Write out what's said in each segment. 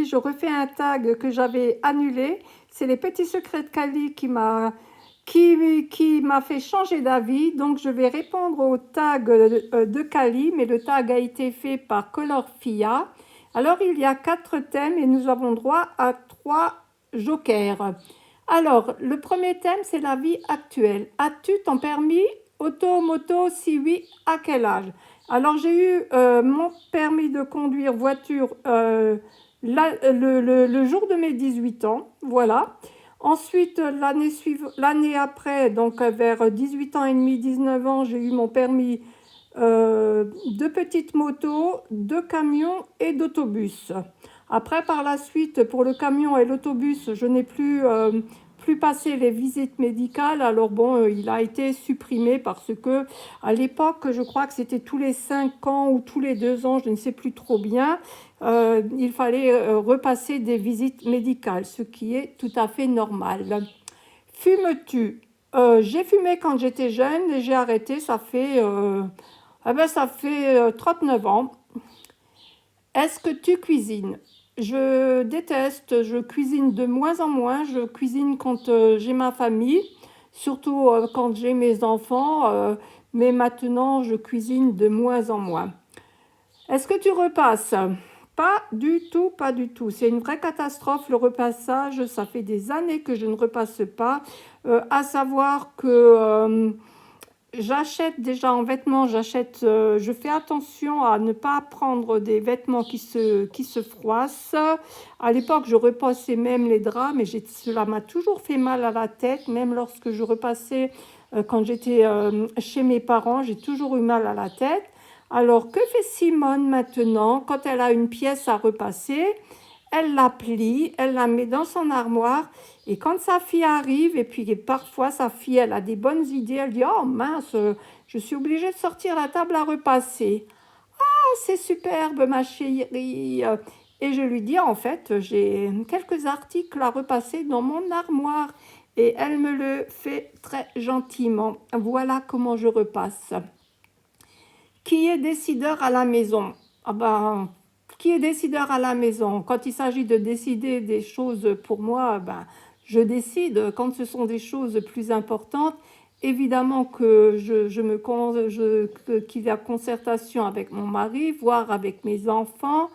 je refais un tag que j'avais annulé. C'est les petits secrets de Kali qui m'a fait changer d'avis. Donc je vais répondre au tag de Kali, mais le tag a été fait par Colorfia. Alors il y a 4 thèmes et nous avons droit à 3 jokers. Alors le premier thème, c'est la vie actuelle. As-tu ton permis auto, moto? Si oui, à quel âge? Alors j'ai eu mon permis de conduire voiture le jour de mes 18 ans, voilà. Ensuite, l'année après, donc vers 18 ans et demi, 19 ans, j'ai eu mon permis de petite moto, de camion et d'autobus. Après, par la suite, pour le camion et l'autobus, je n'ai plus passé les visites médicales. Alors bon, il a été supprimé parce que à l'époque, je crois que c'était tous les 5 ans ou tous les 2 ans, je ne sais plus trop bien, il fallait repasser des visites médicales, ce qui est tout à fait normal. Fumes-tu? J'ai fumé quand j'étais jeune et j'ai arrêté, ça fait 39 ans. Est-ce que tu cuisines? Je déteste, je cuisine de moins en moins. Je cuisine quand j'ai ma famille, surtout quand j'ai mes enfants, mais maintenant je cuisine de moins en moins. Est-ce que tu repasses? Pas du tout, pas du tout. C'est une vraie catastrophe le repassage. Ça fait des années que je ne repasse pas. À savoir que j'achète déjà en vêtements, je fais attention à ne pas prendre des vêtements qui se froissent. À l'époque, je repassais même les draps, mais cela m'a toujours fait mal à la tête, même lorsque je repassais quand j'étais chez mes parents, j'ai toujours eu mal à la tête. Alors, que fait Simone maintenant quand elle a une pièce à repasser? Elle la plie, elle la met dans son armoire et quand sa fille arrive, et puis parfois sa fille elle a des bonnes idées, elle dit oh mince, je suis obligée de sortir la table à repasser. Ah, c'est superbe ma chérie. Et je lui dis en fait j'ai quelques articles à repasser dans mon armoire et elle me le fait très gentiment. Voilà comment je repasse. Qui est décideur à la maison? Ah ben, qui est décideur à la maison? Quand il s'agit de décider des choses pour moi, ben, je décide. Quand ce sont des choses plus importantes, évidemment que qu'il y a concertation avec mon mari, voire avec mes enfants,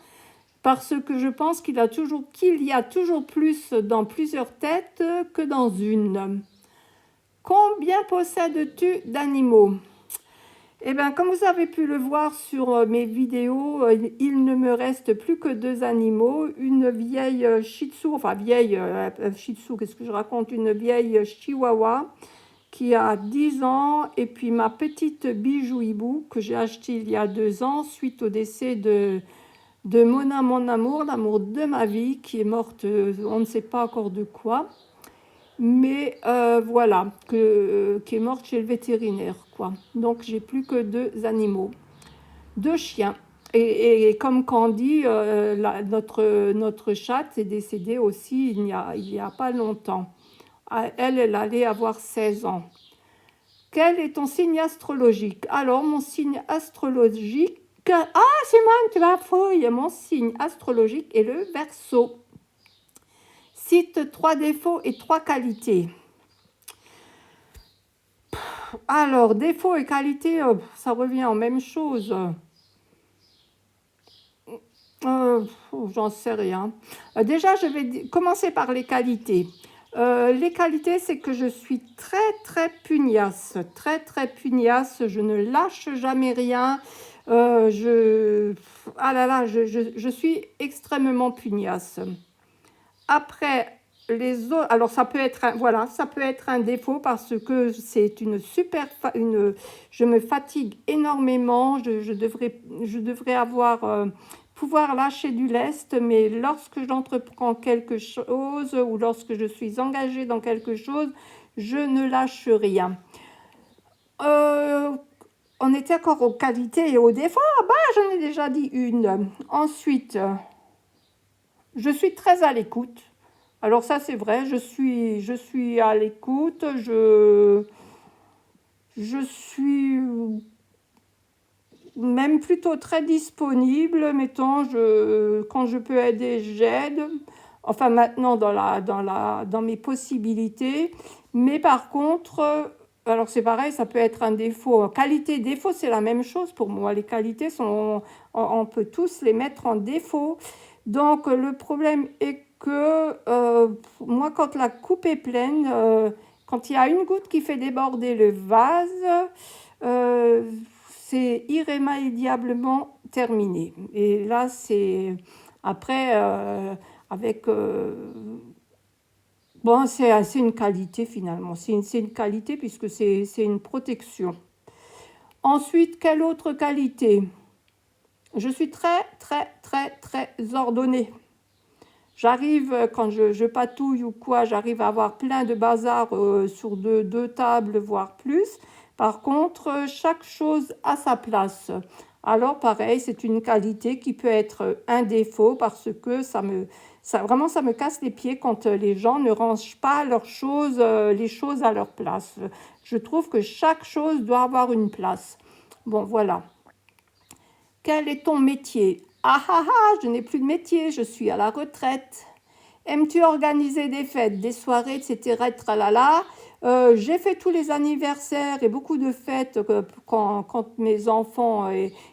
parce que je pense qu'il y a toujours plus dans plusieurs têtes que dans une. Combien possèdes-tu d'animaux? Eh bien, comme vous avez pu le voir sur mes vidéos, il ne me reste plus que 2 animaux. Une vieille Shih Tzu, enfin vieille Shih Tzu, qu'est-ce que je raconte? Une vieille Chihuahua qui a 10 ans et puis ma petite Bijou Hibou que j'ai achetée il y a 2 ans suite au décès de Mona, mon amour, l'amour de ma vie, qui est morte, on ne sait pas encore de quoi. Mais voilà, qui est morte chez le vétérinaire, quoi. Donc j'ai plus que 2 animaux, 2 chiens. Et comme Candy, notre chatte est décédée aussi il y a pas longtemps. Elle allait avoir 16 ans. Quel est ton signe astrologique? Alors mon signe astrologique, Simone, tu vas fouiller. Mon signe astrologique est le Verseau. Cite 3 défauts et 3 qualités. Alors, défauts et qualités, ça revient en même chose. J'en sais rien. Déjà, je vais commencer par les qualités. Les qualités, c'est que je suis très, très pugnace. Très, très pugnace. Je ne lâche jamais rien. Ah là là, je suis extrêmement pugnace. Après, les autres, alors ça peut être ça peut être un défaut parce que c'est je me fatigue énormément, je devrais pouvoir lâcher du lest, mais lorsque j'entreprends quelque chose ou lorsque je suis engagée dans quelque chose, je ne lâche rien. On était encore aux qualités et aux défauts. Ah bah, j'en ai déjà dit une. Ensuite, je suis très à l'écoute. Alors ça c'est vrai, je suis à l'écoute, je suis même plutôt très disponible. Mettons, quand je peux aider, j'aide. Enfin, maintenant, dans mes possibilités. Mais par contre, alors c'est pareil, ça peut être un défaut. Qualité, défaut, c'est la même chose pour moi. Les qualités on peut tous les mettre en défaut. Donc, le problème est que moi, quand la coupe est pleine, quand il y a une goutte qui fait déborder le vase, euh, c'est irrémédiablement terminé. Et là, c'est après, avec... bon, c'est une qualité finalement. C'est une qualité puisque c'est une protection. Ensuite, quelle autre qualité? Je suis très, très, très, très ordonnée. J'arrive, quand je patouille ou quoi, j'arrive à avoir plein de bazar sur deux tables, voire plus. Par contre, chaque chose a sa place. Alors pareil, c'est une qualité qui peut être un défaut parce que vraiment, ça me casse les pieds quand les gens ne rangent pas les choses à leur place. Je trouve que chaque chose doit avoir une place. Bon, voilà. Quel est ton métier? Ah ah ah, je n'ai plus de métier, je suis à la retraite. Aimes-tu organiser des fêtes, des soirées, etc. Tralala. J'ai fait tous les anniversaires et beaucoup de fêtes quand mes enfants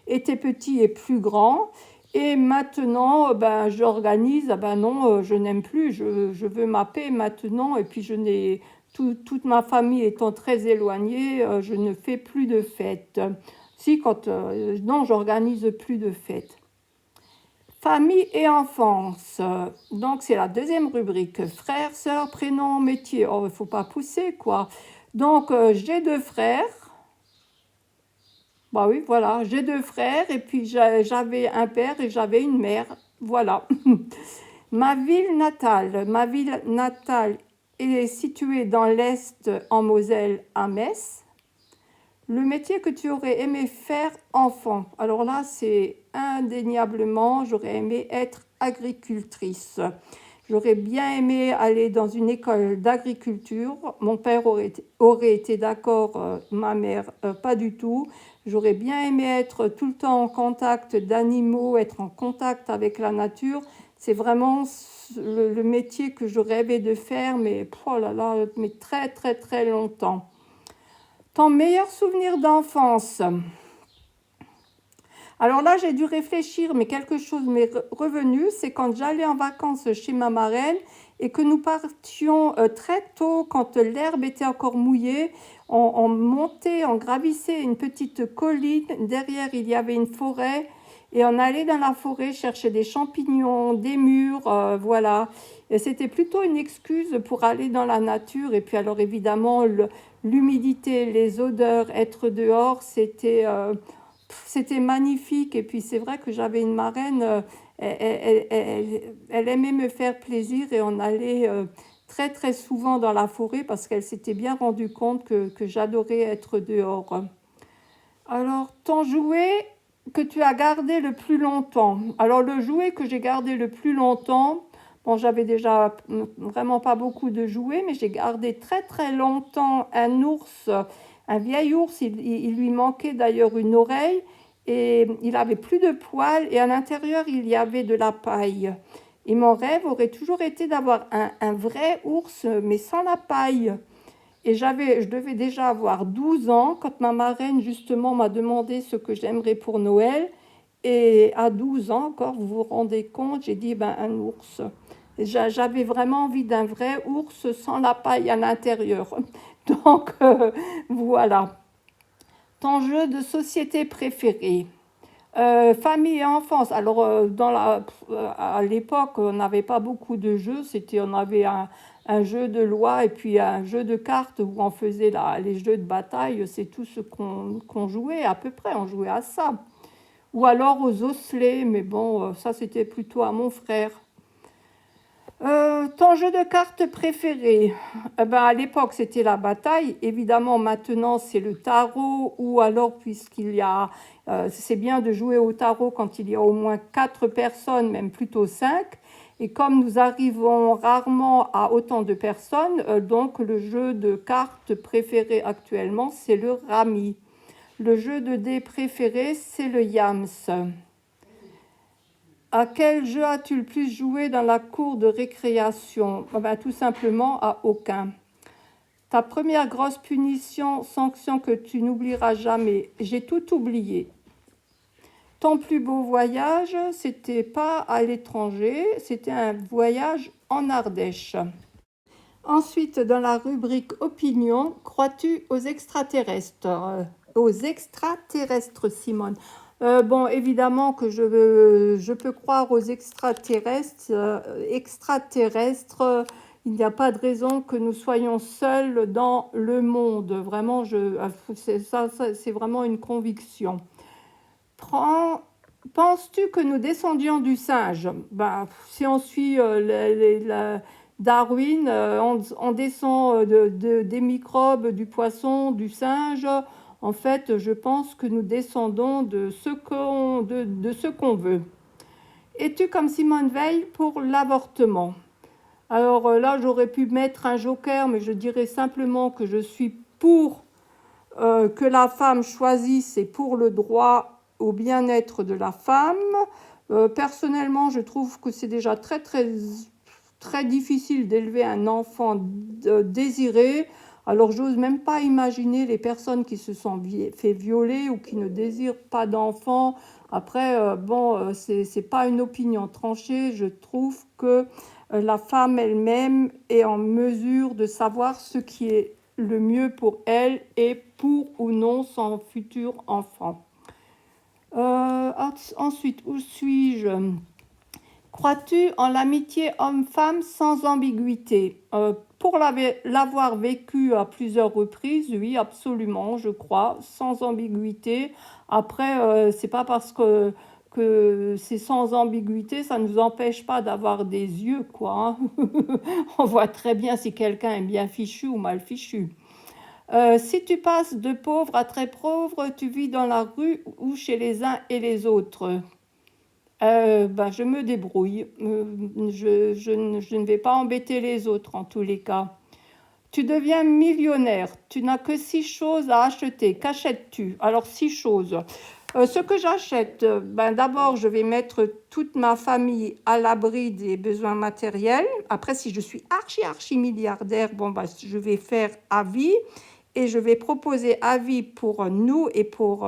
étaient petits et plus grands. Et maintenant, ben, j'organise, ah ben non, je n'aime plus, je veux ma paix maintenant. Et puis, toute ma famille étant très éloignée, je ne fais plus de fêtes. Si, non, j'organise plus de fêtes. Famille et enfance. Donc, c'est la deuxième rubrique. Frères, sœurs, prénom, métier. Oh, il ne faut pas pousser, quoi. Donc, j'ai deux frères. Bah oui, voilà. J'ai deux frères et puis j'avais un père et j'avais une mère. Voilà. Ma ville natale est située dans l'Est, en Moselle, à Metz. Le métier que tu aurais aimé faire enfant. Alors là, c'est indéniablement, j'aurais aimé être agricultrice. J'aurais bien aimé aller dans une école d'agriculture. Mon père aurait été d'accord, ma mère pas du tout. J'aurais bien aimé être tout le temps en contact d'animaux, être en contact avec la nature. C'est vraiment le métier que je rêvais de faire, mais oh là là, mais très très très longtemps. Ton meilleur souvenir d'enfance? Alors là, j'ai dû réfléchir, mais quelque chose m'est revenu, c'est quand j'allais en vacances chez ma marraine et que nous partions très tôt, quand l'herbe était encore mouillée, on montait, on gravissait une petite colline, derrière il y avait une forêt, et on allait dans la forêt chercher des champignons, des mûres, voilà. Et c'était plutôt une excuse pour aller dans la nature, et puis alors évidemment, l'humidité, les odeurs, être dehors, c'était magnifique. Et puis c'est vrai que j'avais une marraine, elle aimait me faire plaisir et on allait très très souvent dans la forêt parce qu'elle s'était bien rendue compte que j'adorais être dehors. Alors, ton jouet que tu as gardé le plus longtemps. Alors le jouet que j'ai gardé le plus longtemps, bon, j'avais déjà vraiment pas beaucoup de jouets, mais j'ai gardé très très longtemps un ours, un vieil ours. Il lui manquait d'ailleurs une oreille et il avait plus de poils et à l'intérieur il y avait de la paille. Et mon rêve aurait toujours été d'avoir un vrai ours, mais sans la paille. Et je devais déjà avoir 12 ans quand ma marraine justement m'a demandé ce que j'aimerais pour Noël. Et à 12 ans encore, vous vous rendez compte, j'ai dit ben, un ours. J'avais vraiment envie d'un vrai ours sans la paille à l'intérieur. Donc voilà. Ton jeu de société préféré? Famille et enfance. Alors, à l'époque, on n'avait pas beaucoup de jeux. On avait un jeu de loi et puis un jeu de cartes où on faisait les jeux de bataille. C'est tout ce qu'on jouait à peu près. On jouait à ça. Ou alors aux osselets, mais bon, ça c'était plutôt à mon frère. Ton jeu de cartes préféré? Ben, à l'époque, c'était la bataille. Évidemment, maintenant, c'est le tarot. Ou alors, c'est bien de jouer au tarot quand il y a au moins 4 personnes, même plutôt 5. Et comme nous arrivons rarement à autant de personnes, donc le jeu de cartes préféré actuellement, c'est le rami. Le jeu de dés préféré, c'est le Yams. À quel jeu as-tu le plus joué dans la cour de récréation? Tout simplement à aucun. Ta première grosse punition, sanction que tu n'oublieras jamais. J'ai tout oublié. Ton plus beau voyage, c'était pas à l'étranger, c'était un voyage en Ardèche. Ensuite, dans la rubrique opinion, crois-tu aux extraterrestres? Aux extraterrestres, Simone. Évidemment que je peux croire aux extraterrestres. Il n'y a pas de raison que nous soyons seuls dans le monde. Vraiment, c'est vraiment une conviction. Penses-tu que nous descendions du singe? Si on suit Darwin, on descend des microbes, du poisson, du singe. En fait, je pense que nous descendons de ce qu'on veut. Es-tu comme Simone Veil pour l'avortement? Alors là, j'aurais pu mettre un joker, mais je dirais simplement que je suis pour que la femme choisisse et pour le droit au bien-être de la femme. Personnellement, je trouve que c'est déjà très, très, très difficile d'élever un enfant désiré. Alors, j'ose même pas imaginer les personnes qui se sont fait violer ou qui ne désirent pas d'enfant. Après, c'est pas une opinion tranchée. Je trouve que la femme elle-même est en mesure de savoir ce qui est le mieux pour elle et pour ou non son futur enfant. Ensuite, où suis-je? Crois-tu en l'amitié homme-femme sans ambiguïté? Pour l'avoir vécu à plusieurs reprises, oui, absolument, je crois, sans ambiguïté. Après, c'est pas parce que c'est sans ambiguïté, ça ne nous empêche pas d'avoir des yeux, quoi. Hein. On voit très bien si quelqu'un est bien fichu ou mal fichu. Si tu passes de pauvre à très pauvre, tu vis dans la rue ou chez les uns et les autres. Je me débrouille. Je ne vais pas embêter les autres en tous les cas. Tu deviens millionnaire. Tu n'as que 6 choses à acheter. Qu'achètes-tu? Alors 6 choses. Ce que j'achète, d'abord, je vais mettre toute ma famille à l'abri des besoins matériels. Après, si je suis archi milliardaire, je vais faire à vie et je vais proposer à vie pour nous et pour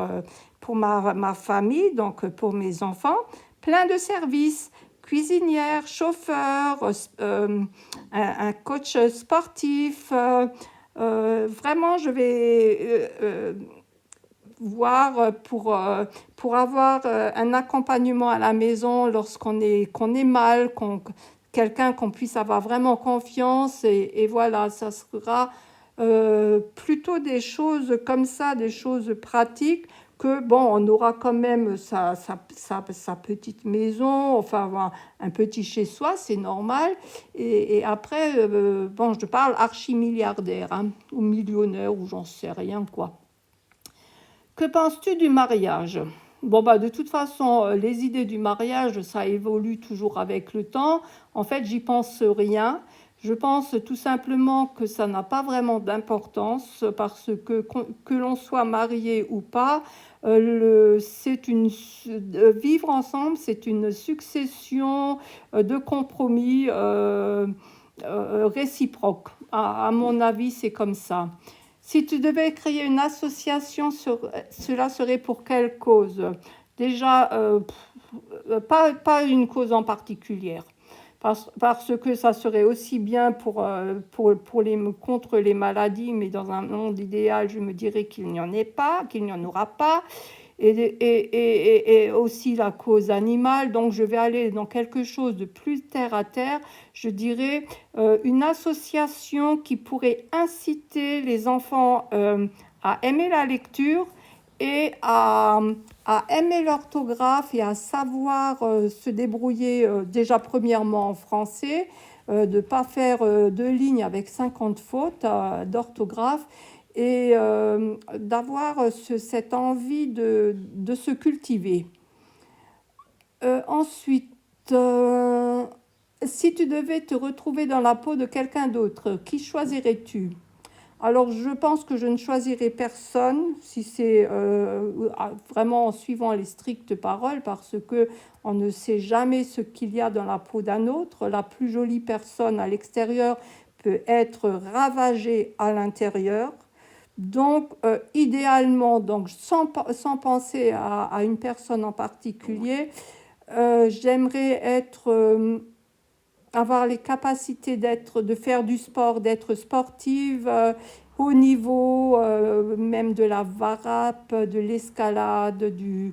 ma famille, donc pour mes enfants, plein de services. Cuisinière, chauffeur, un coach sportif. Vraiment, je vais voir pour avoir un accompagnement à la maison lorsqu'on qu'on est mal, quelqu'un qu'on puisse avoir vraiment confiance. Et voilà, ça sera plutôt des choses comme ça, des choses pratiques, que on aura quand même sa petite maison, enfin un petit chez-soi, c'est normal. Et après, je parle archi-milliardaire, hein, ou millionnaire, ou j'en sais rien, quoi. Que penses-tu du mariage? De toute façon, les idées du mariage, ça évolue toujours avec le temps. En fait, j'y pense rien. Je pense tout simplement que ça n'a pas vraiment d'importance parce que l'on soit marié ou pas, vivre ensemble, c'est une succession de compromis réciproques. À mon avis, c'est comme ça. Si tu devais créer une association, cela serait pour quelle cause? Déjà, pas une cause en particulière. Parce que ça serait aussi bien contre les maladies, mais dans un monde idéal, je me dirais qu'il n'y en ait pas, qu'il n'y en aura pas. Et aussi la cause animale. Donc je vais aller dans quelque chose de plus terre à terre. Je dirais une association qui pourrait inciter les enfants à aimer la lecture et à aimer l'orthographe et à savoir se débrouiller déjà premièrement en français, de ne pas faire 2 lignes avec 50 fautes d'orthographe, et d'avoir cette envie de se cultiver. Ensuite, si tu devais te retrouver dans la peau de quelqu'un d'autre, qui choisirais-tu? Alors, je pense que je ne choisirai personne si c'est vraiment en suivant les strictes paroles, parce que on ne sait jamais ce qu'il y a dans la peau d'un autre. La plus jolie personne à l'extérieur peut être ravagée à l'intérieur. Donc, idéalement, donc, sans penser à une personne en particulier, j'aimerais avoir les capacités de faire du sport, d'être sportive, au niveau même de la varap, de l'escalade, de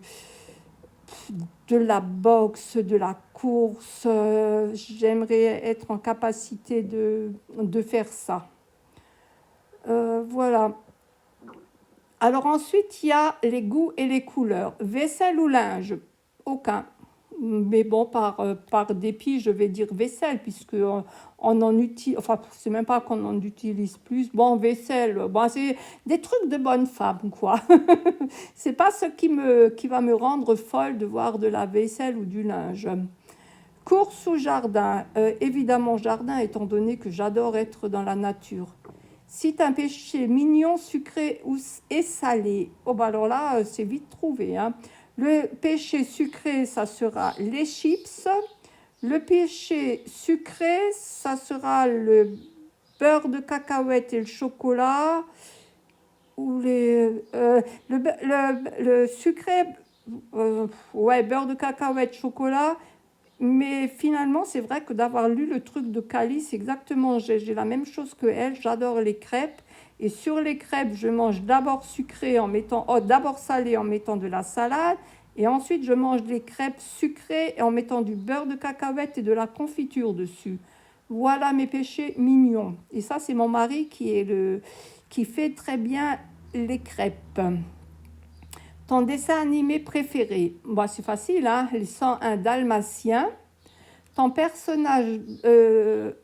la boxe, de la course. J'aimerais être en capacité de faire ça. Voilà. Alors ensuite, il y a les goûts et les couleurs. Vaisselle ou linge? Aucun. Mais bon, par dépit, je vais dire vaisselle, puisque on en utilise, enfin, c'est même pas qu'on en utilise plus. Bon, vaisselle, bon, c'est des trucs de bonne femme, quoi. C'est pas ce qui va me rendre folle de voir de la vaisselle ou du linge. Course ou jardin? Évidemment, jardin, étant donné que j'adore être dans la nature. Cite un péché mignon, sucré et salé. Oh, bah alors là, c'est vite trouvé, hein. Le péché sucré, ça sera les chips. Le péché sucré, ça sera le beurre de cacahuète et le chocolat. Ou le sucré, ouais, beurre de cacahuète, chocolat. Mais finalement, c'est vrai que d'avoir lu le truc de Cali, c'est exactement, j'ai la même chose que elle. J'adore les crêpes. Et sur les crêpes, je mange d'abord sucré en mettant, d'abord salé en mettant de la salade. Et ensuite, je mange des crêpes sucrées en mettant du beurre de cacahuète et de la confiture dessus. Voilà mes péchés mignons. Et ça, c'est mon mari qui fait très bien les crêpes. Ton dessin animé préféré? Bah, c'est facile, hein? Les 101 Dalmatiens. Ton personnage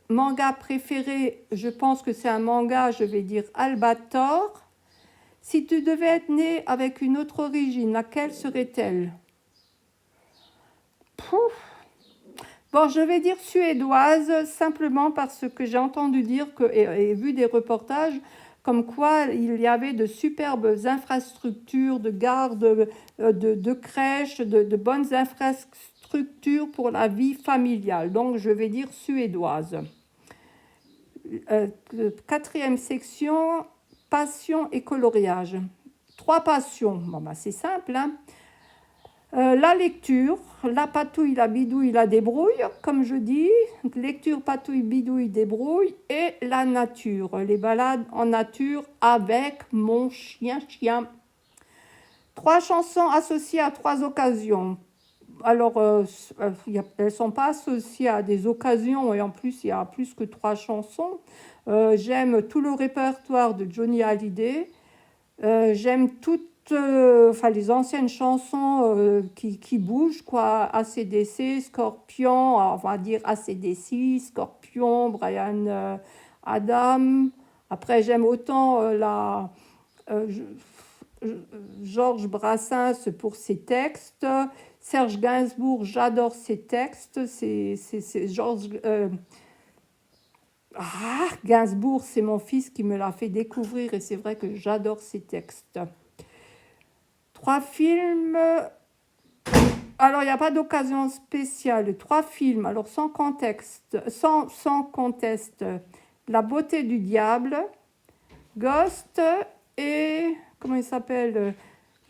manga préféré, je pense que c'est un manga, je vais dire Albator. Si tu devais être né avec une autre origine, laquelle serait-elle? Pouf. Bon, je vais dire suédoise, simplement parce que j'ai entendu dire et vu des reportages comme quoi il y avait de superbes infrastructures de garde, de crèches, de bonnes infrastructures pour la vie familiale. Donc, je vais dire suédoise. Quatrième section, passion et coloriage. 3 passions. Bon, bah, c'est simple, hein. La lecture, la patouille, la bidouille, la débrouille, comme je dis. Lecture, patouille, bidouille, débrouille. Et la nature, les balades en nature avec mon chien. 3 chansons associées à 3 occasions. Alors, elles ne sont pas associées à des occasions et en plus, il y a plus que 3 chansons. J'aime tout le répertoire de Johnny Hallyday. J'aime toutes les anciennes chansons qui bougent, quoi. AC/DC, Scorpion, on va dire AC/DC, Scorpion, Brian Adam. Après, j'aime autant euh, Georges Brassens pour ses textes. Serge Gainsbourg, j'adore ses textes. C'est Georges Gainsbourg, c'est mon fils qui me l'a fait découvrir et c'est vrai que j'adore ses textes. 3 films. Alors, il n'y a pas d'occasion spéciale. 3 films, alors sans contexte, sans conteste. La beauté du diable, Ghost et... Comment il s'appelle?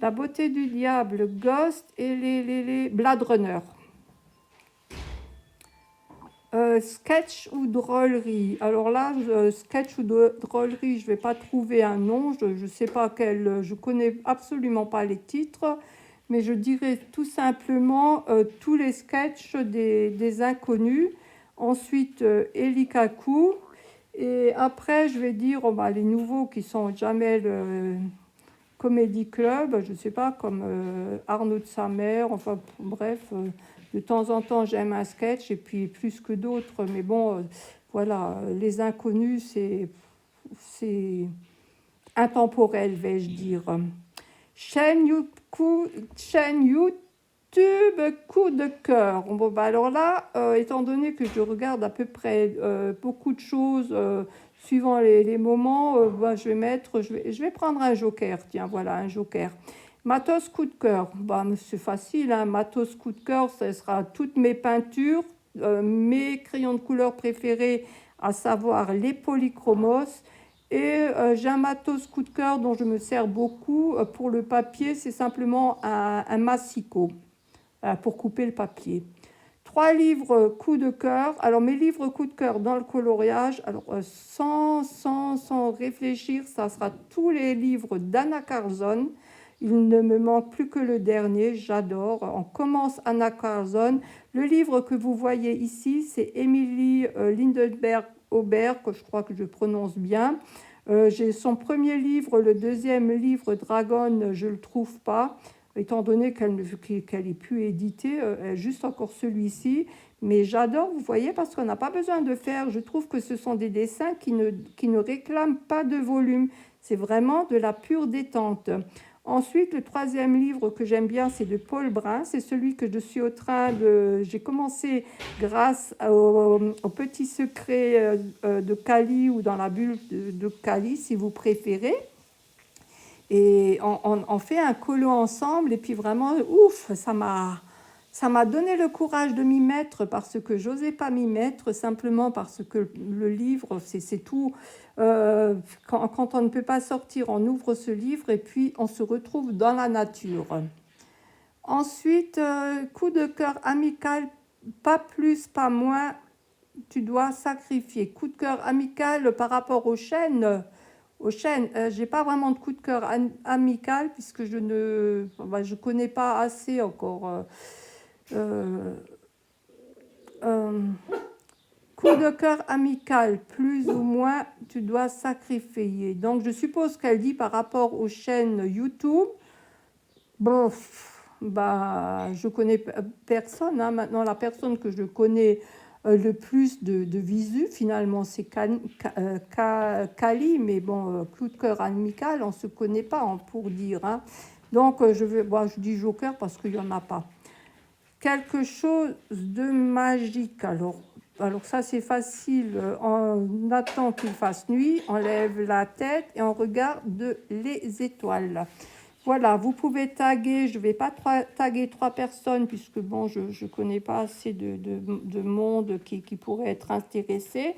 La beauté du diable, Ghost et les Blade Runner. Sketch ou drôlerie? Alors là, sketch ou drôlerie, je ne vais pas trouver un nom. Je ne sais pas quel... Je connais absolument pas les titres. Mais je dirais tout simplement tous les sketchs des inconnus. Ensuite, Elikaku. Et après, je vais dire les nouveaux qui sont Jamel Comedy Club, je ne sais pas, comme Arnaud de sa mère. Enfin, bref, de temps en temps, j'aime un sketch et puis plus que d'autres. Mais bon, voilà, les inconnus, c'est intemporel, vais-je dire. Chaîne YouTube, coup de cœur. Bon, bah alors là, étant donné que je regarde à peu près beaucoup de choses suivant les moments, bah, je vais prendre un joker. Tiens, voilà, un joker. Matos coup de cœur. Bah, c'est facile, hein. Matos coup de cœur, ce sera toutes mes peintures, mes crayons de couleur préférés, à savoir les polychromos. Et j'ai un matos coup de cœur dont je me sers beaucoup pour le papier, c'est simplement un massicot pour couper le papier. 3 livres coup de cœur. Alors mes livres coup de cœur dans le coloriage, alors sans réfléchir, ça sera tous les livres d'Anna Carlson. Il ne me manque plus que le dernier, j'adore. On commence Anna Carlson. Le livre que vous voyez ici, c'est Emily Lindenberg-Aubert, que je crois que je prononce bien. J'ai son premier livre, le deuxième livre, Dragon, je ne le trouve pas, étant donné qu'elle est plus éditée, juste encore celui-ci. Mais j'adore, vous voyez, parce qu'on n'a pas besoin de faire. Je trouve que ce sont des dessins qui ne réclament pas de volume. C'est vraiment de la pure détente. Ensuite, le troisième livre que j'aime bien, c'est de Paul Brun. C'est celui que je suis au train de... J'ai commencé grâce au Petit Secret de Cali ou dans la bulle de Cali, si vous préférez. Et on fait un colo ensemble et puis vraiment, ouf, ça m'a donné le courage de m'y mettre parce que j'osais pas m'y mettre, simplement parce que le livre, c'est tout. Quand on ne peut pas sortir, on ouvre ce livre et puis on se retrouve dans la nature. Ensuite, coup de cœur amical, pas plus, pas moins, tu dois sacrifier. Coup de cœur amical par rapport aux chaînes. J'ai pas vraiment de coup de cœur amical puisque je connais pas assez encore. Coup de cœur amical, plus ou moins, tu dois sacrifier. Donc je suppose qu'elle dit par rapport aux chaînes YouTube. Bon, bah, je connais personne. Hein. Maintenant, la personne que je connais le plus de visu, finalement, c'est Kali. Mais bon, coup de cœur amical, on ne se connaît pas, pour dire. Hein. Donc, je dis joker parce qu'il n'y en a pas. Quelque chose de magique. Alors ça, c'est facile. On attend qu'il fasse nuit, on lève la tête et on regarde les étoiles. Voilà, vous pouvez taguer, je ne vais pas taguer 3 personnes puisque bon, je ne connais pas assez de monde qui pourrait être intéressé.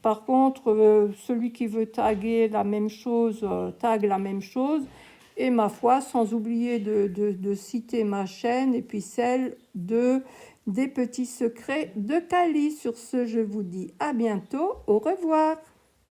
Par contre, celui qui veut taguer la même chose, tague la même chose. Et ma foi, sans oublier de citer ma chaîne et puis celle des petits secrets de Cali. Sur ce, je vous dis à bientôt, au revoir.